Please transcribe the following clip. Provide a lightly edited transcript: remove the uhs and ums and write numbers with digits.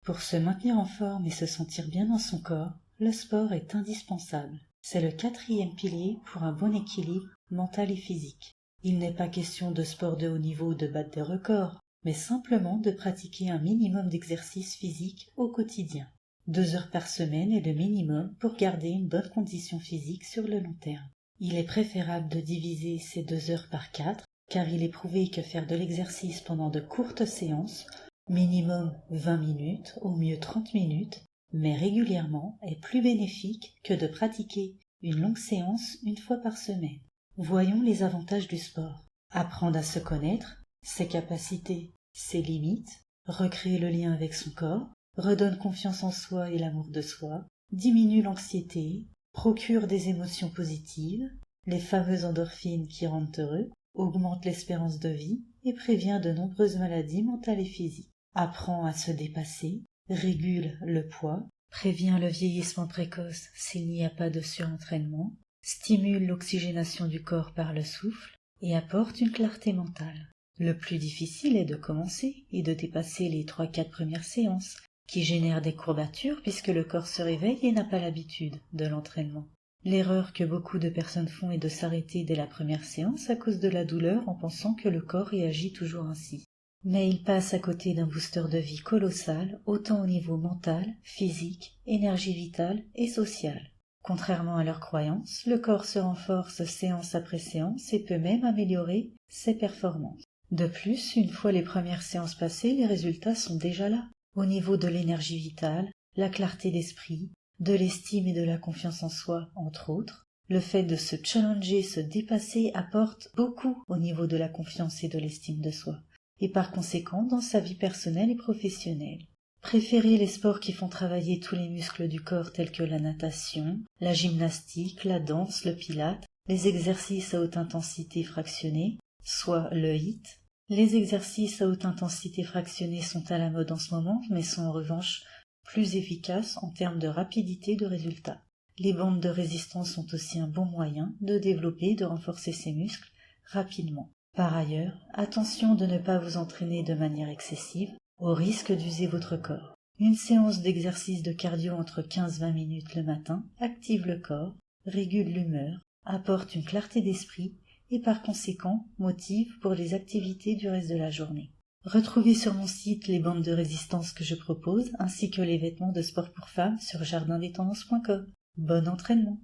Pour se maintenir en forme et se sentir bien dans son corps, le sport est indispensable. C'est le 4e pilier pour un bon équilibre mental et physique. Il n'est pas question de sport de haut niveau ou de battre des records, mais simplement de pratiquer un minimum d'exercice physique au quotidien. 2 heures par semaine est le minimum pour garder une bonne condition physique sur le long terme. Il est préférable de diviser ces 2 heures par 4, car il est prouvé que faire de l'exercice pendant de courtes séances, minimum 20 minutes, au mieux 30 minutes, mais régulièrement est plus bénéfique que de pratiquer une longue séance une fois par semaine. Voyons les avantages du sport. Apprendre à se connaître, ses capacités, ses limites, recréer le lien avec son corps, redonne confiance en soi et l'amour de soi, diminue l'anxiété, procure des émotions positives, les fameuses endorphines qui rendent heureux, augmente l'espérance de vie et prévient de nombreuses maladies mentales et physiques. Apprend à se dépasser, régule le poids, prévient le vieillissement précoce s'il n'y a pas de surentraînement, stimule l'oxygénation du corps par le souffle et apporte une clarté mentale. Le plus difficile est de commencer et de dépasser les 3-4 premières séances, qui génèrent des courbatures puisque le corps se réveille et n'a pas l'habitude de l'entraînement. L'erreur que beaucoup de personnes font est de s'arrêter dès la première séance à cause de la douleur en pensant que le corps réagit toujours ainsi. Mais ils passent à côté d'un booster de vie colossal, autant au niveau mental, physique, énergie vitale et sociale. Contrairement à leurs croyances, le corps se renforce séance après séance et peut même améliorer ses performances. De plus, une fois les premières séances passées, les résultats sont déjà là. Au niveau de l'énergie vitale, la clarté d'esprit, de l'estime et de la confiance en soi, entre autres, le fait de se challenger, se dépasser apporte beaucoup au niveau de la confiance et de l'estime de soi, et par conséquent dans sa vie personnelle et professionnelle. Préférez les sports qui font travailler tous les muscles du corps tels que la natation, la gymnastique, la danse, le pilate, les exercices à haute intensité fractionnée, soit le HIIT. Les exercices à haute intensité fractionnée sont à la mode en ce moment, mais sont en revanche plus efficaces en termes de rapidité de résultats. Les bandes de résistance sont aussi un bon moyen de développer et de renforcer ses muscles rapidement. Par ailleurs, attention de ne pas vous entraîner de manière excessive, au risque d'user votre corps. Une séance d'exercice de cardio entre 15-20 minutes le matin active le corps, régule l'humeur, apporte une clarté d'esprit et par conséquent motive pour les activités du reste de la journée. Retrouvez sur mon site les bandes de résistance que je propose ainsi que les vêtements de sport pour femmes sur jardindestendances.com. Bon entraînement!